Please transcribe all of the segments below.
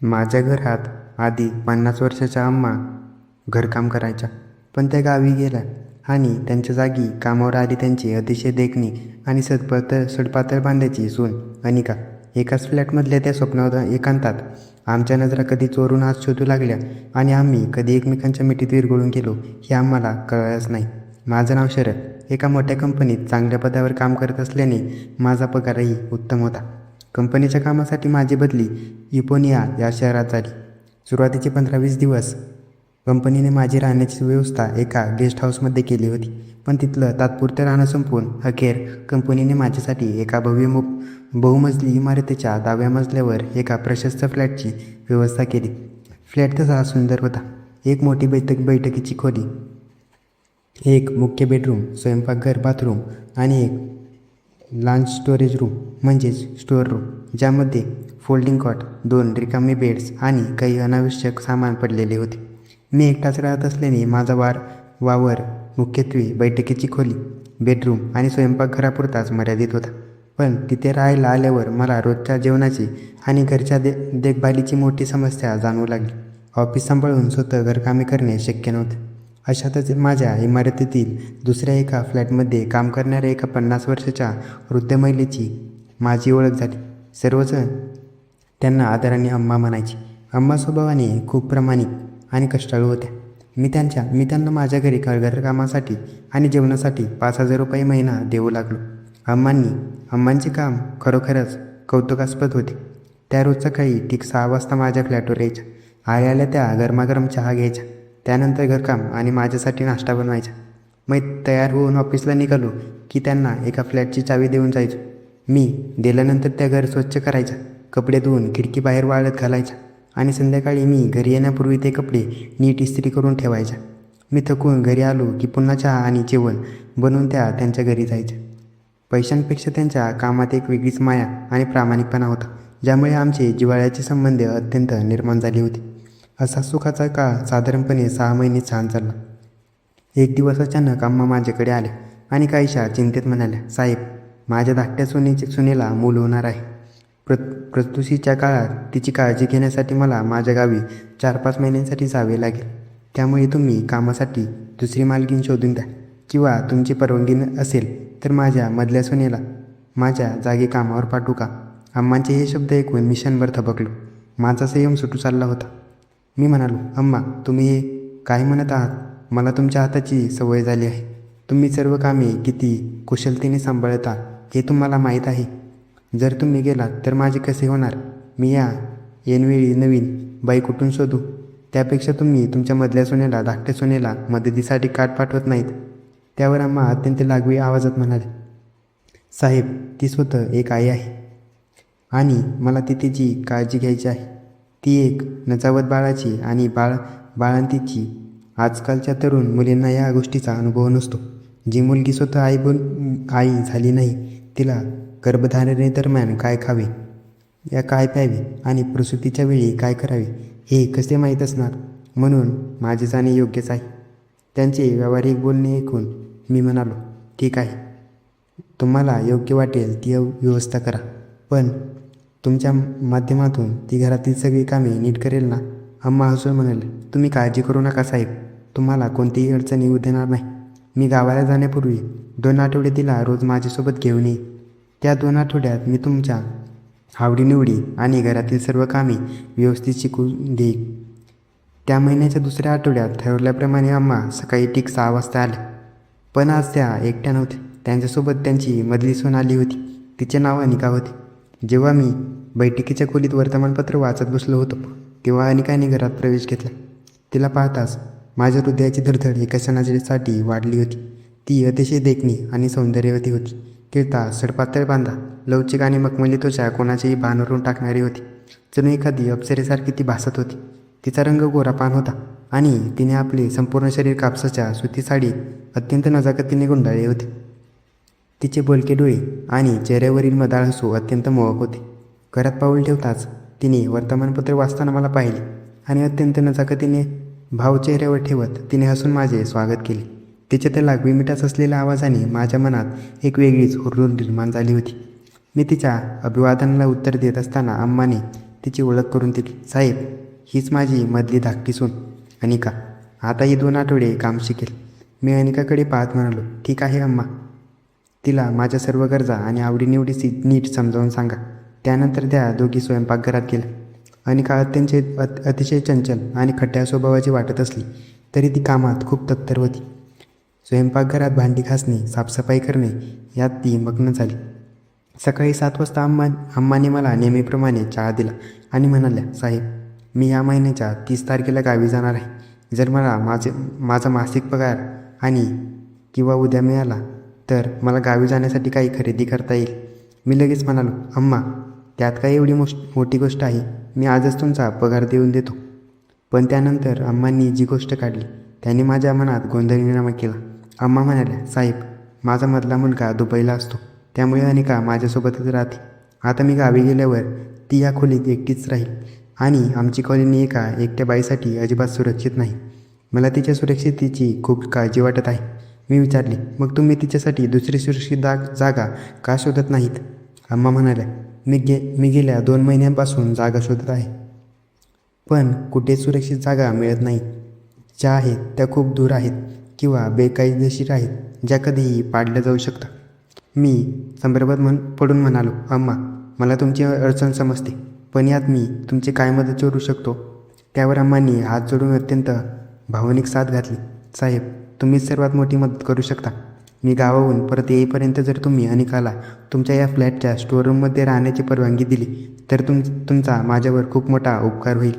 माझ्या घरात आधी 50 वर्षाच्या अम्मा घरकाम करायच्या, पण त्या गावी गेल्या आणि त्यांच्या जागी कामावर आली त्यांची अतिशय देखणी आणि सडपातळ बांधायची सून अनिका. एकाच फ्लॅटमधल्या त्या स्वप्नावत एकांतात आमच्या नजरा कधी चोरून हात शोधू लागल्या आणि आम्ही कधी एकमेकांच्या मिठीत विरघळून गेलो हे आम्हाला कळलंच नाही. माझं नाव शरद. एका मोठ्या कंपनीत चांगल्या पदावर काम करत असल्याने माझा पगारही उत्तम होता. कंपनीच्या कामासाठी माझी बदली इपोनिया या शहरात झाली. सुरुवातीचे 15-20 दिवस कंपनीने माझी राहण्याची व्यवस्था एका गेस्ट हाऊसमध्ये केली होती, पण तिथलं तात्पुरतं राहणं संपवून अखेर कंपनीने माझ्यासाठी एका बहुमजली इमारतीच्या 10व्या मजल्यावर एका प्रशस्त फ्लॅटची व्यवस्था केली. फ्लॅट तसा सुंदर होता. एक मोठी बैठकीची खोली, एक मुख्य बेडरूम, स्वयंपाकघर, बाथरूम आणि एक लॉन्ज स्टोरेज रूम म्हणजेच स्टोअर रूम, ज्यामध्ये फोल्डिंग कॉट, 2 रिकामे बेड्स आणि काही अनावश्यक सामान पडलेले होते. मी एकटाच राहत असल्याने माझा वावर मुख्यत्वे बैठकीची खोली, बेडरूम आणि स्वयंपाकघरापुरताच मर्यादित होता. पण तिथे राहायला आल्यावर मला रोजच्या जेवणाची आणि घरच्या देखभालीची मोठी समस्या जाणवू लागली. ऑफिस सांभाळून स्वतः घरकामे करणे शक्य नव्हते. अशातच माझ्या इमारतीतील दुसऱ्या एका फ्लॅटमध्ये काम करणाऱ्या एका 50 वर्षाच्या वृद्ध महिलेची माझी ओळख झाली. सर्वजण त्यांना आदराने अम्मा म्हणायचे. अम्मा स्वभावाने खूप प्रामाणिक आणि कष्टाळू होत्या. मी त्यांना माझ्या घरी घरकामासाठी आणि जेवणासाठी 5,000 रुपये महिना देऊ लागलो. अम्मांचे काम खरोखरच कौतुकास्पद होते. त्या रोज सकाळी ठीक 6 वाजता माझ्या फ्लॅटवर यायच्या. आल्या त्या गरमागरम चहा घ्यायच्या, त्यानंतर घरकाम आणि माझ्यासाठी नाश्ता बनवायचा. मी तयार होऊन ऑफिसला निघालो की त्यांना एका फ्लॅटची चावी देऊन जायचो. मी दिल्यानंतर त्या घर स्वच्छ करायच्या, कपडे धुवून खिडकी बाहेर वाळत घालायच्या आणि संध्याकाळी मी घरी येण्यापूर्वी ते कपडे नीट इस्त्री करून ठेवायच्या. मी थकून घरी आलो की पुन्हा चहा आणि जेवण बनवून त्यांच्या घरी जायच्या. पैशांपेक्षा त्यांच्या कामात एक वेगळीच माया आणि प्रामाणिकपणा होता, ज्यामुळे आमचे जिव्हाळ्याचे संबंध अत्यंत निर्माण झाले होते. असा सुखाचा काळ साधारणपणे 6 महिने छान चालला. एक दिवस अचानक अम्मा माझ्याकडे आल्या आणि काहीशा चिंतेत म्हणाल्या, "साहेब, माझ्या धाकट्या सुनेला मूल होणार आहे. प्रसूतीच्या काळात तिची काळजी घेण्यासाठी मला माझ्या गावी 4-5 महिन्यांसाठी जावे लागेल. त्यामुळे तुम्ही कामासाठी दुसरी मालकीण शोधून द्या किंवा तुमची परवानगी असेल तर माझ्या मधल्या सुनेला माझ्या जागी कामावर पाठवू का?" अम्मांचे हे शब्द ऐकून मी क्षणभर थबकलो. माझा संयम सुटू चालला होता. मी म्हणालो, "अम्मा, तुम्ही हे काय म्हणत आहात? मला तुमच्या हाताची सवय झाली आहे. तुम्ही सर्व कामे किती कुशलतेने सांभाळता हे तुम्हाला माहीत आहे. जर तुम्ही गेलात तर माझे कसे होणार? मी ऐनवेळी नवीन बाई कुठून शोधू? त्यापेक्षा तुम्ही तुमच्या मधल्या सुनेला, धाकट्या सुनेला मदतीसाठी काट पाठवत नाहीत." त्यावर अम्मा अत्यंत लागवी आवाजात म्हणाले, "साहेब, ती स्वतः एक आई आहे आणि मला तिची काळजी घ्यायची आहे. ती एक नजावत बाळाची आणि बाळंतीची. आजकालच्या तरुण मुलींना या गोष्टीचा अनुभव नसतो. जी मुलगी स्वतः आई झाली नाही, तिला गर्भधारणेदरम्यान काय खावे, काय प्यावे आणि प्रसूतीच्या वेळी काय करावे हे कसे माहीत असणार? म्हणून माझे जाणे योग्यच आहे." त्यांचे व्यावहारिक बोलणे ऐकून मी म्हणालो, "ठीक आहे, तुम्हाला योग्य वाटेल ती व्यवस्था करा, पण तुमच्या माध्यमातून ती घरातील सगळी कामे नीट करेल ना?" अम्मा हसून म्हणाले, "तुम्ही काळजी करू नका साहेब, तुम्हाला कोणतीही अडचण येऊ देणार नाही. मी गावाला जाण्यापूर्वी 2 आठवडे तिला रोज माझ्यासोबत घेऊन येईन. त्या 2 आठवड्यात मी तुमच्या आवडीनिवडी आणि घरातील सर्व कामे व्यवस्थित शिकवून देईन." त्या महिन्याच्या दुसऱ्या आठवड्यात ठरवल्याप्रमाणे अम्मा सकाळी ठीक 6 वाजता आल्या. पण आज त्या एकट्या नव्हत्या. त्यांच्यासोबत त्यांची मधली सून आली होती. तिचे नाव अनिका होते. जेव्हा मी बैठकीच्या खोलीत वर्तमानपत्र वाचत बसलो होतो तेव्हा अनिकाने घरात प्रवेश घेतला. तिला पाहताच माझ्या हृदयाची धडधड एका क्षणासाठी वाढली होती. ती अतिशय देखणी आणि सौंदर्यवती होती. केळता सडपातळ बांधा, लवचिक आणि मखमली त्वचा कोणाचेही भान उडवून टाकणारी होती. जणू एखादी अप्सरेसारखी ती भासत होती. तिचा रंग गोरापान होता आणि तिने आपले संपूर्ण शरीर कापसाच्या सुती साडीत अत्यंत नजाकतीने गुंडाळले होते. तिचे बोलके डोळे आणि चेहऱ्यावरील मदाळ हसू अत्यंत मोहक होते. घरात पाऊल ठेवताच तिने वर्तमानपत्र वाचताना मला पाहिले आणि अत्यंत नजाकतीने भाव चेहऱ्यावर ठेवत तिने हसून माझे स्वागत केले. तिच्या त्या लागवी मिठास असलेल्या आवाजाने माझ्या मनात एक वेगळीच हुरहूर निर्माण झाली होती. मी तिच्या अभिवादनाला उत्तर देत असताना अम्माने तिची ओळख करून दिली. साहेब, हीच माझी मधली धाकटी सून अनिका. आता ही 2 आठवडे काम शिकेल. मी अनिकाकडे पाहत म्हणालो, ठीक आहे अम्मा. तिला माझ्या सर्व गरजा आणि आवडीनिवडी नीट समजावून सांगा. त्यानंतर त्या दोघी स्वयंपाकघरात गेल्या. अनिका अतिशय चंचल आणि खट्ट्या स्वभावाची वाटत असली तरी ती कामात खूप तत्पर होती. स्वयंपाकघरात भांडी घासणे, साफसफाई करणे यात ती मग्न झाली. सकाळी 7 वाजता अम्माने मला नेहमीप्रमाणे चहा दिला आणि म्हणाल्या, साहेब, मी या महिन्याच्या 30 तारखेला गावी जाणार आहे. जर मला माझा मासिक पगार आणि किंवा उद्या मिळाला तर मला गावी जाण्यासाठी काही खरेदी करता येईल. मी लगेच म्हणालो, अम्मा, त्यात काय एवढी मोठी गोष्ट आहे. मी आजच तुमचा पगार देऊन देतो. पण त्यानंतर अम्मांनी जी गोष्ट काढली त्याने माझ्या मनात गोंधळ निर्माण केला. अम्मा म्हणाल्या, साहेब, माझा मधला मुलगा दुबईला असतो, त्यामुळे अनिका माझ्यासोबतच राहते. आता मी गावी गेल्यावर ती या खोलीत एकटीच राहील आणि आमची कॉलनी एका एकट्या बाईसाठी अजिबात सुरक्षित नाही. मला तिच्या सुरक्षिततेची खूप काळजी वाटत आहे. मी विचारले, मग तुम्ही तिच्यासाठी दुसरी सुरक्षित जागा का शोधत नाहीत? अम्मा म्हणाल्या, मी गेल्या 2 महिन्यांपासून जागा शोधत आहे, पण कुठेच सुरक्षित जागा मिळत नाही. ज्या आहेत त्या खूप दूर आहेत किंवा बेकायदेशीर आहेत, ज्या कधीही पाडल्या जाऊ शकतात. मी संभ्रमात पडून म्हणालो, अम्मा, मला तुमची अडचण समजते, पण यात मी तुमची काय मदत करू शकतो? त्यावर अम्मांनी हात जोडून अत्यंत भावनिक साथ घातली. साहेब, तुम्हीच सर्वात मोठी मदत करू शकता. मी गावाहून परत येईपर्यंत जर तुम्ही अनिकाला तुमच्या या फ्लॅटच्या स्टोअररूममध्ये राहण्याची परवानगी दिली तर तुमचा माझ्यावर खूप मोठा उपकार होईल.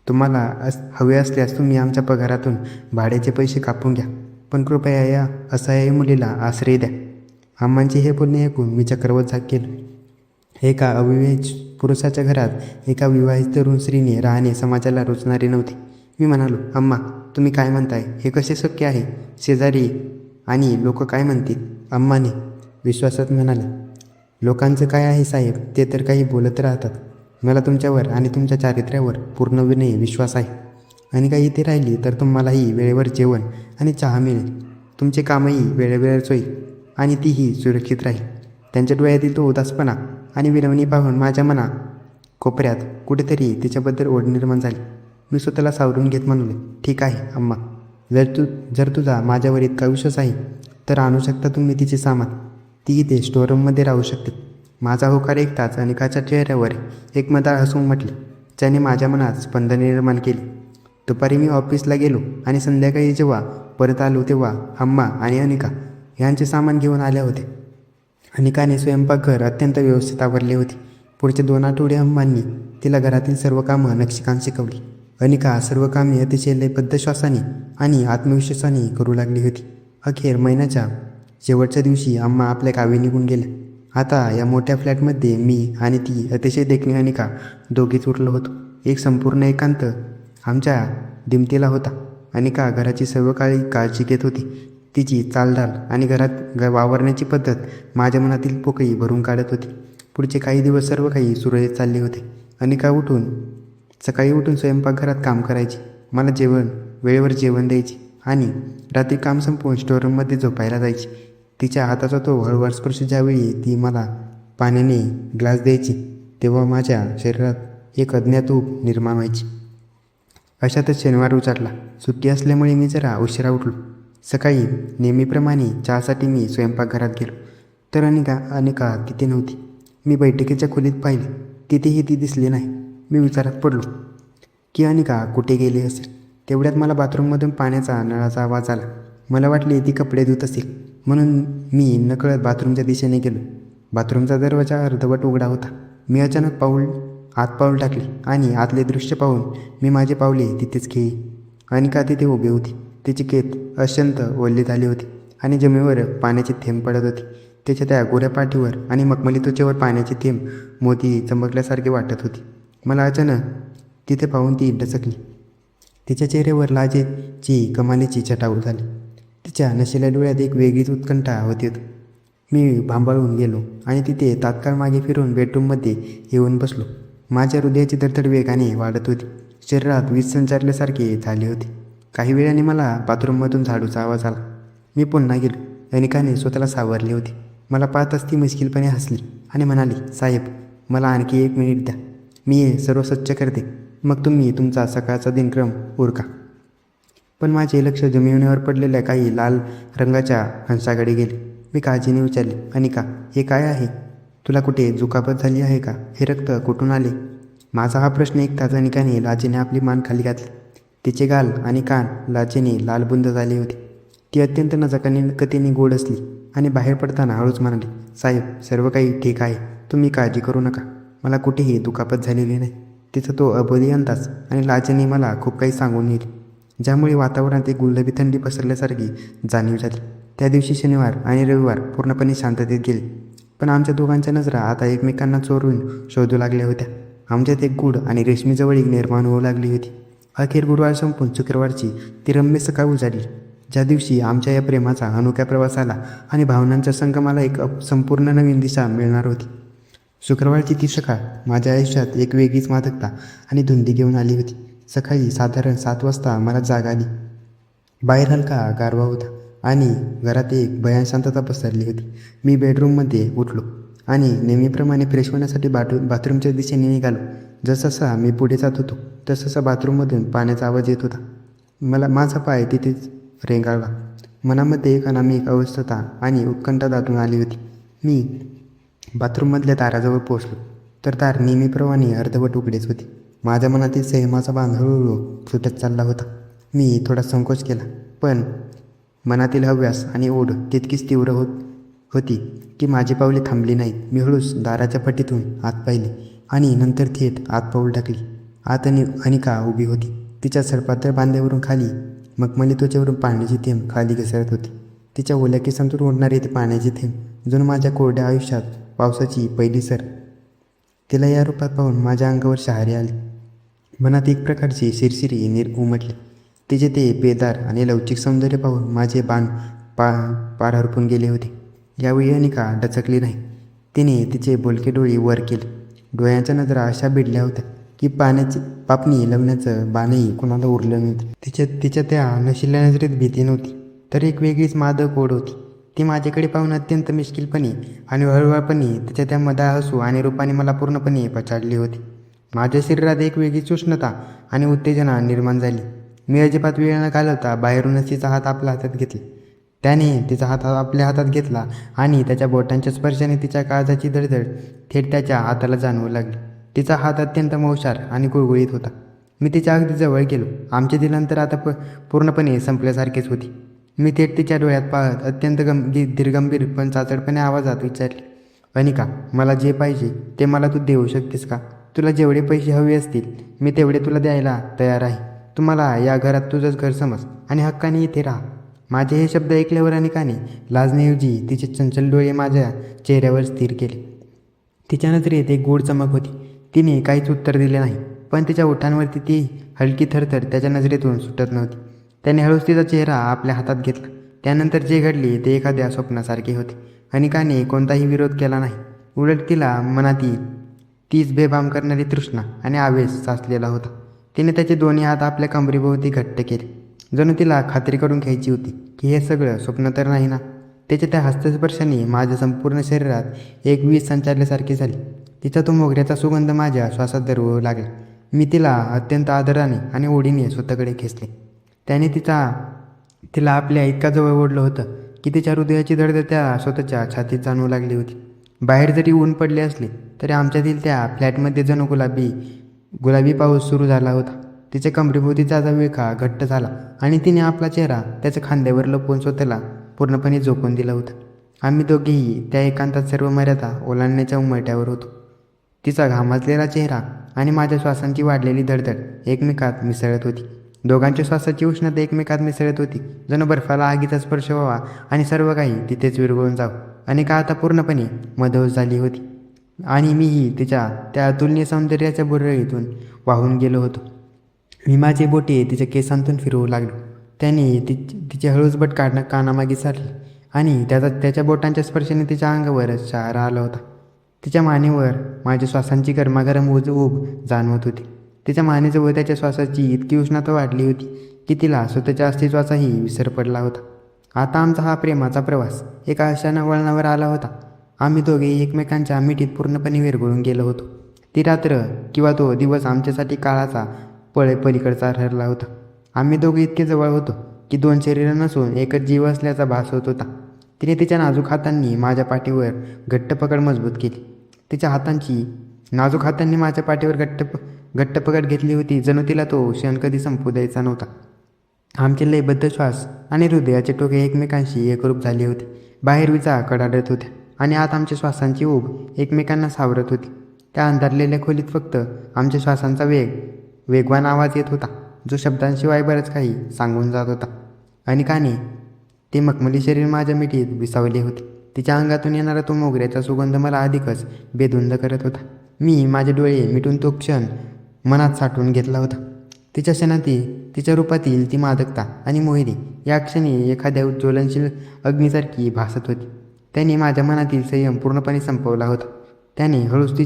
तुम्हाला हवे असल्यास तुम्ही आमच्या पगारातून भाड्याचे पैसे कापून घ्या, पण कृपया या असहाय्य मुलीला आश्रय द्या. अम्मांचे हे बोलणे ऐकून मी चक्रवत केलं. एका अविवाहित पुरुषाच्या घरात एका विवाहित तरुण स्त्रीने राहणे समाजाला रुचणारे नव्हते. मी म्हणालो, अम्मा, तुम्ही काय म्हणताय? हे कसे शक्य आहे? शेजारी आणि लोक काय म्हणतील? अम्माने विश्वासात म्हणाले, लोकांचं काय आहे साहेब, ते तर काही बोलत राहतात. मला तुमच्यावर आणि तुमच्या चारित्र्यावर पूर्णपणे विश्वास आहे. आणि काही इथे राहिली तर तुम्हालाही वेळेवर जेवण आणि चहा मिळेल. तुमचे कामही वेळेवेळेच होईल आणि तीही सुरक्षित राहील. त्यांच्या डोळ्यातील तो उदासपणा आणि विनवणी पाहून माझ्या मना कोपऱ्यात कुठेतरी तिच्याबद्दल ओढ निर्माण झाली. मी स्वतःला सावरून घेत म्हणाले, ठीक आहे अम्मा, जर तुझा माझ्यावर इतका विश्वास आहे तर आणू शकता तुम्ही तिचे सामान. ती इथे स्टोअररूममध्ये राहू शकते. माझा होकार ऐकताच अनिकाच्या चेहऱ्यावर एक मदार हसून म्हटले, ज्याने माझ्या मनात स्पंदन निर्माण केले. दुपारी मी ऑफिसला गेलो आणि संध्याकाळी जेव्हा परत आलो तेव्हा अम्मा आणि अनिका यांचे सामान घेऊन आल्या होते. अनिकाने स्वयंपाकघर अत्यंत व्यवस्थित आवरले होते. पुढचे 2 आठवडे अम्मांनी तिला घरातील सर्व कामं नक्षीकाम शिकवली. अनिका सर्व कामे अतिशय लयबद्ध श्वासाने आणि आत्मविश्वासाने करू लागली होती. अखेर महिन्याच्या शेवटच्या दिवशी अम्मा आपल्या गावी निघून गेल्या. आता या मोठ्या फ्लॅटमध्ये मी आणि ती अतिशय देखणी अनिका दोघीच उरलो होतो. एक संपूर्ण एकांत आमच्या दिमतीला होता. अनिका घराची सर्व काळजी घेत होती. तिची चालढाल आणि घरात वावरण्याची पद्धत माझ्या मनातील पोकळी भरून काढत होती. पुढचे काही दिवस सर्व काही सुरळीत चालले होते. अनिका सकाळी उठून स्वयंपाकघरात काम करायची, मला वेळेवर जेवण द्यायची आणि रात्री काम संपवून स्टोअररूममध्ये झोपायला जायची. तिच्या हाताचा तो हळूवार स्पर्श ज्यावेळी ती मला पाण्याने ग्लास द्यायची तेव्हा माझ्या शरीरात एक अज्ञात ऊब निर्माण व्हायची. अशातच शनिवार उजाडला. सुट्टी असल्यामुळे मी जरा उशिरा उठलो. सकाळी नेहमीप्रमाणे चहासाठी मी स्वयंपाकघरात गेलो तर अनिका तिथे नव्हती. मी बैठकीच्या खोलीत पाहिले, तिथेही ती दिसली नाही. मी विचारात पडलो की अनिका कुठे गेली असेल. तेवढ्यात मला बाथरूममधून पाण्याचा नळाचा आवाज आला. मला वाटले ती कपडे धुत असेल म्हणून मी नकळत बाथरूमच्या दिशेने गेलो. बाथरूमचा दरवाजा अर्धवट उघडा होता. मी अचानक आत पाऊल टाकले आणि आतले दृश्य पाहून मी माझे पावले तिथेच खेळी. अनिका तिथे उभी होती. तिची केस अत्यंत ओली झाली होती आणि जमिनीवर पाण्याचे थेंब पडत होते. तिच्या त्या गोऱ्या पाठीवर आणि मखमली त्वचेवर पाण्याचे थेंब मोती चमकल्यासारखे वाटत होते. मला अचानक तिथे पाहून ती डचकली. तिच्या चेहऱ्यावर लाजेची कमालीची छटा झाली. तिच्या नशिल्या डोळ्यात एक वेगळीच उत्कंठा होती. मी भांबाळून गेलो आणि तिथे तात्काळ मागे फिरून बेडरूममध्ये येऊन बसलो. माझ्या हृदयाची धडधड वेगाने वाढत होती. शरीरात वीज संचारल्यासारखे झाले होते. काही वेळाने मला बाथरूममधून झाडूचा आवाज आला. मी पुन्हा गेलो. अनिकाने स्वतःला सावरले होते. मला पाहताच ती मुश्किलपणे हसली आणि म्हणाली, साहेब, मला आणखी 1 मिनिट द्या. मी हे सर्व स्वच्छ करते, मग तुम्ही तुमचा सकाळचा दिनक्रम उरका. पण माझे लक्ष जमिनीवर पडलेल्या काही लाल रंगाच्या हंसाकडे गेले. मी काळजीने विचारले, अनिका, हे काय आहे? तुला कुठे दुखापत झाली आहे का? हे रक्त कुठून आले? माझा हा प्रश्न ऐकताच अनिकाने लाजेने आपली मान खाली घातली. तिचे गाल आणि कान लाजेने लालबुंद झाले होते. ती अत्यंत नजाकतीने गोड असली आणि बाहेर पडताना हळूच म्हणाली, साहेब, सर्व काही ठीक आहे, तुम्ही काळजी करू नका, मला कुठेही दुखापत झालेली नाही. तिचा तो अबोधी अंदाज आणि लाजेने मला खूप काही सांगून येईल, ज्यामुळे वातावरणात एक गुलाबी थंडी पसरल्यासारखी जाणीव झाली. त्या दिवशी शनिवार आणि रविवार पूर्णपणे शांततेत गेले. पण आमच्या दोघांच्या नजरा आता एकमेकांना चोरून शोधू लागल्या होत्या. आमच्यात एक गूढ आणि रेशमी जवळीक निर्माण होऊ लागली होती. अखेर गुरुवार संपून शुक्रवारची ती रम्य सकाळ उजाडली, ज्या दिवशी आमच्या या प्रेमाचा अनोख्या प्रवासाला आणि भावनांच्या संगमाला एक संपूर्ण नवीन दिशा मिळणार होती. शुक्रवारची ती सकाळ माझ्या आयुष्यात एक वेगळीच मादकता आणि धुंदी घेऊन आली होती. सकाळी साधारण 7 वाजता मला जाग आली. बाहेर हलका गारवा होता आणि घरात एक भयान शांतता पसरली होती. मी बेडरूममध्ये उठलो आणि नेहमीप्रमाणे फ्रेश होण्यासाठी बाथरूमच्या दिशेने निघालो. जसजसा मी पुढे जात होतो तसतसा बाथरूममधून पाण्याचा आवाज येत होता. माझा पाय तिथेच रेंगाळला. मनामध्ये एक अनामिक अवस्था आणि उत्कंठा दाटून आली होती. मी बाथरूममधल्या दाराजवळ पोहोचलो तर दार नेहमीप्रमाणे अर्धवट उघडेच होते. माझ्या मनातील संयमाचा बांध हळूहळू सुटत चालला होता. मी थोडा संकोच केला, पण मनातील हव्यास आणि ओढ तितकीच तीव्र होती की माझी पावले थांबली नाहीत. मी हळूच दाराच्या फटीतून आत पाहिले आणि नंतर थेट आत पाऊल टाकली. आत अनिका उभी होती. तिच्या सडपातळ बांध्यावरून खाली मखमली त्वचेवरून पाण्याची थेंब खाली घसरत होती. तिच्या ओल्या केसांतून ओढणारे ते पाण्याचे थेंब जणू माझ्या कोरड्या आयुष्यात पावसाची पहिली सर. तिला या रूपात पाहून माझ्या अंगावर शहारे आले. मनात एक प्रकारची शिरशिरी उमटली. तिचे ते बेदार आणि लवचिक सौंदर्य पाहून माझे बाण पार हरपून गेले होते. यावेळी अनिका डचकली नाही. तिने तिचे बोलके डोळे वर केले. डोळ्यांच्या नजरा अशा भिडल्या होत्या की पापणी लवण्याचं बाणही कुणाला उरलं नव्हतं. तिच्या त्या नशिल्या नजरेत भीती नव्हती, तर एक वेगळीच मादक ओढ होती. ती माझ्याकडे पाहून अत्यंत मिश्किलपणे आणि हळूहळूपणे तिच्या त्या मधाळ हसू आणि रूपाने मला पूर्णपणे पछाडली होती. माझ्या शरीरात एक वेगळीच उष्णता आणि उत्तेजना निर्माण झाली. मी अजिबात वेळ न घालवता बाहेरूनच तिचा हात आपल्या हातात घेतला. त्याने तिचा हात आपल्या हातात घेतला आणि त्याच्या बोटांच्या स्पर्शाने तिच्या काळजाची धडधड थेट त्याच्या हाताला जाणवू लागली. तिचा हात अत्यंत मौशार आणि गुळगुळीत होता. मी तिच्या अगदी जवळ गेलो. आमचे दिलांतर आता पूर्णपणे संपल्यासारखेच होती. मी थेट तिच्या डोळ्यात पाहत अत्यंत धीरगंभीर पण चाचडपणे आवाजात विचारले, अनिका, मला जे पाहिजे ते मला तू देऊ शकतेस का? तुला जेवढे पैसे हवे असतील मी तेवढे तुला द्यायला तयार आहे. तुम्हाला या घरात तुझंच घर समज आणि हक्काने इथे राहा. माझे हे शब्द ऐकल्यावर अनिकाने लाजण्याऐवजी तिचे चंचल डोळे माझ्या चेहऱ्यावर स्थिर केले. तिच्या नजरेत एक गोड चमक होती. तिने काहीच उत्तर दिले नाही, पण तिच्या ओठांवरती ती हलकी थरथर त्याच्या नजरेतून सुटत नव्हती. त्याने हळूच तिचा चेहरा आपल्या हातात घेतला. त्यानंतर जे घडले ते एखाद्या स्वप्नासारखे होते. अनिकाने कोणताही विरोध केला नाही. उलट तिला मनातील तीच बेभाम करणारी तृष्णा आणि आवेश साचलेला होता. तिने त्याचे दोन्ही हात आपल्या कमरेभोवती घट्ट केले, जणू तिला खात्री करून घ्यायची होती की हे सगळं स्वप्न तर नाही ना. त्याच्या त्या हस्तस्पर्शाने माझ्या संपूर्ण शरीरात एक वीज संचारल्यासारखी झाली. तिचा तो मोगऱ्याचा सुगंध माझ्या श्वासात दरवळू लागला. मी तिला अत्यंत आदराने आणि ओढीने स्वतःकडे खेचले. त्याने तिला आपल्या इतका जवळ ओढलं होतं की तिच्या हृदयाची धडधड त्या स्वतःच्या छातीत जाणवू लागली होती. बाहेर जरी ऊन पडले असले तरी आमच्यातील त्या फ्लॅटमध्ये जणू गुलाबी पाऊस सुरू झाला होता. तिच्या कमरेभोवतीचा विळखा घट्ट झाला आणि तिने आपला चेहरा त्याच्या खांद्यावर लपवून स्वतःला पूर्णपणे झोकून दिला होता. आम्ही दोघेही त्या एकांतात सर्व मर्यादा ओलांडण्याच्या उमट्यावर होतो. तिचा घामाजलेला चेहरा आणि माझ्या श्वासांची वाढलेली धडधड एकमेकात मिसळत होती. दोघांच्या श्वासाची उष्णता एकमेकात मिसळत होती, जणू बर्फाला आगीचा स्पर्श व्हावा आणि सर्व काही तिथेच विरघळून जावं. अनिका आता पूर्णपणे मधोस झाली होती आणि मीही तिच्या त्या अतुलनीय सौंदर्याच्या बुरळीतून वाहून गेलो होतो. मी माझे बोटे तिच्या केसांतून फिरवू लागलो. त्याने तिचे हळूचबट कानामागे सारली आणि त्याच्या बोटांच्या स्पर्शाने तिच्या अंगावर शहारा आला होता. तिच्या मानेवर माझ्या श्वासांची गरमागरम ऊब जाणवत होती. तिच्या मानेजवळ त्याच्या श्वासाची इतकी उष्णता वाढली होती की तिला स्वतःच्या अस्तित्वाचाही विसर पडला होता. आता आमचा हा प्रेमाचा प्रवास एका अशा वळणावर आला होता. आम्ही दोघेही एकमेकांच्या मिठीत पूर्णपणे विरघळून गेलो होतो. ती रात्र किंवा तो दिवस आमच्यासाठी काळाचा पलीकडचा ठरला होता. आम्ही दोघे इतके जवळ होतो की दोन शरीरं नसून एकच जीव असल्याचा भास होत होता. तिने तिच्या नाजूक हातांनी माझ्या पाठीवर घट्ट पकड मजबूत केली. तिच्या नाजूक हातांनी माझ्या पाठीवर घट्ट पकड घेतली होती, जणू तिला तो क्षण कधी संपू द्यायचा नव्हता. आमचे लयबद्ध श्वास आणि हृदयाचे टोके एकमेकांशी एकरूप झाले होते. बाहेर विजा कडाडत होत्या आणि आत आमच्या श्वासांची ऊब एकमेकांना सावरत होती. त्या अंधारलेल्या खोलीत फक्त आमच्या श्वासांचा वेगवान आवाज येत होता, जो शब्दांशिवाय बरंच काही सांगून जात होता. अनिकाने ते मखमली शरीर माझ्या मिठीत विसावले होते. तिच्या अंगातून येणारा तो मोगऱ्याचा सुगंध मला अधिकच बेधुंद करत होता. मी माझे डोळे मिटून तो क्षण मनात साठवून घेतला होता. तिच्या रूपातील ती मादकता आणि मोहिनी या क्षणी एखाद्या ज्वलनशील अग्नीसारखी भासत होती. त्याने माझ्या मनातील संयम पूर्णपणे संपवला होता. त्याने हळूच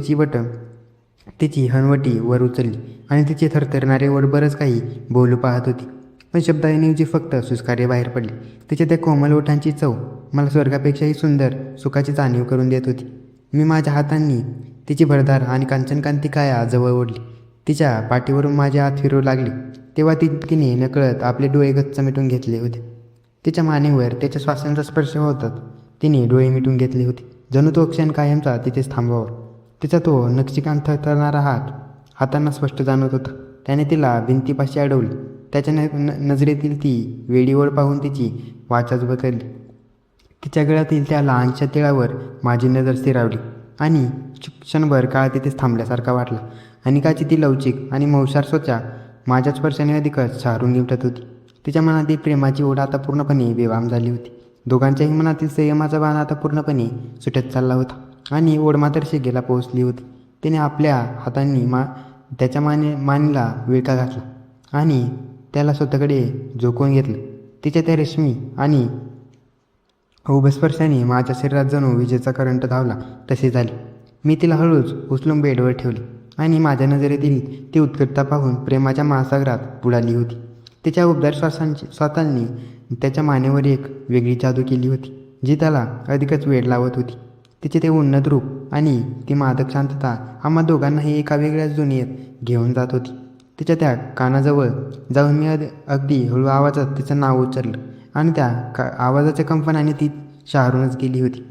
तिची हनवटी वर उचलली आणि तिचे थरथरणारे ओठ बरंच काही बोलू पाहत होती. पण शब्दांऐवजी फक्त सुस्कारे बाहेर पडले. तिच्या त्या कोमल ओठांची चव मला स्वर्गापेक्षाही सुंदर सुखाची जाणीव करून देत होती. मी माझ्या हातांनी तिची भरदार आणि कांचनकांती काया जवळ ओढली. तिच्या पाठीवरून माझे हात फिरू लागले तेव्हा तिने नकळत आपले डोळे गच्च मिटून घेतले होते. तिच्या मानेवर त्याच्या श्वासांचा स्पर्श होतात तिने डोळे मिटून घेतले होते, जणू तो क्षण कायमचा तिथेच थांबावा. तिचा तो नक्षीकांत थरथरणारा हातांना स्पष्ट जाणवत होता. त्याने तिला भिंतीपाशी अडवले. त्याच्या नजरेतील ती वेडी ओळ पाहून तिची वाचाच बदलली. तिच्या गळ्यातील त्या लहानशा तिळावर माझी नजर स्थिरावली आणि क्षणभर काळ तिथेच थांबल्यासारखा वाटला. अनिकाची ती लवचिक आणि मौसार त्वचा माझ्या स्पर्शाने अधिकच शहारून निवटत होती. तिच्या मनातील प्रेमाची ओढ आता पूर्णपणे बेवाम झाली होती. दोघांच्याही मनातील संयमाचा बाण आता पूर्णपणे सुटत चालला होता आणि ओढ मात्र शिगेला पोहोचली होती. तिने आपल्या हातांनी त्याच्या मानेला विळखा घातला आणि त्याला स्वतःकडे झोकवून घेतलं. तिच्या त्या रेशमी आणि उभस्पर्शाने माझ्या शरीरात जणू विजेचा करंट धावला तसे झाले. मी तिला हळूच उचलून बेडवर ठेवले आणि माझ्या नजरेतील ती उत्कटता पाहून प्रेमाच्या महासागरात बुडाली होती. तिच्या उबदार श्वासांनी त्याच्या मानेवर एक वेगळी जादू केली होती, जी त्याला अधिकच वेड लावत होती. तिचे ते उन्नत रूप आणि ती मादक शांतता आम्हा दोघांनाही एका वेगळ्याच दुनियेत घेऊन जात होती. तिच्या त्या कानाजवळ जाऊन मी अगदी हळू आवाजात तिचं नाव उच्चारलं आणि त्या आवाजाच्या कंपनाने ती शहारूनच गेली होती.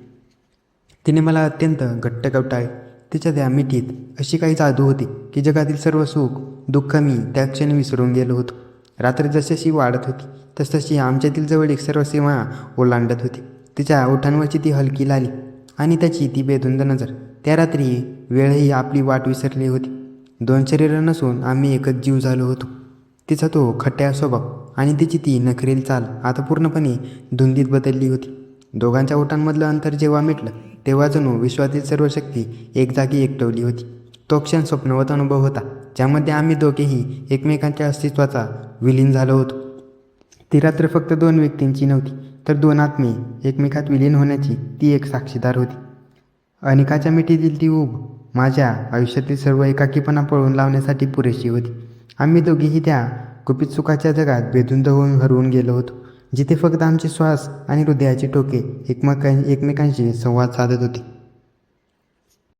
तिने मला अत्यंत घट्ट कवटाळले. तिच्या त्या मिठीत अशी काही जादू होती की जगातील सर्व सुख दुःख मी त्या क्षणी विसरून गेलो होतो. रात्र जसजशी वाढत होती तसतशी आमच्यातील जवळीक सर्व सीमा ओलांडत होती. तिच्या ओठांवरची ती हलकी लाली आणि त्याची ती बेधुंद नजर. त्या रात्री वेळही आपली वाट विसरली होती. दोन शरीरं नसून आम्ही एकच जीव झालो होतो. तिचा तो खट्या स्वभाव आणि तिची ती नखरेल चाल आता पूर्णपणे धुंदीत बदलली होती. दोघांच्या ओठांमधलं अंतर जेव्हा मिटलं तेव्हा जणू विश्वातील सर्व शक्ती एक जागी एकटवली होती. तो क्षण स्वप्नवत अनुभव होता, ज्यामध्ये आम्ही दोघेही एकमेकांच्या अस्तित्वाचा विलीन झालो होतो. ती रात्र फक्त दोन व्यक्तींची नव्हती, तर दोन आत्मे एकमेकात विलीन होण्याची ती एक साक्षीदार होती. अनिकाच्या मिठीतील ती ऊब माझ्या आयुष्यातील सर्व एकाकीपणा पळवून लावण्यासाठी पुरेशी होती. आम्ही दोघेही त्या गुपित सुखाच्या जगात बेधुंद होऊन हरवून गेलो होतो, जिथे फक्त आमचे श्वास आणि हृदयाचे टोके एकमेकांशी संवाद साधत होते.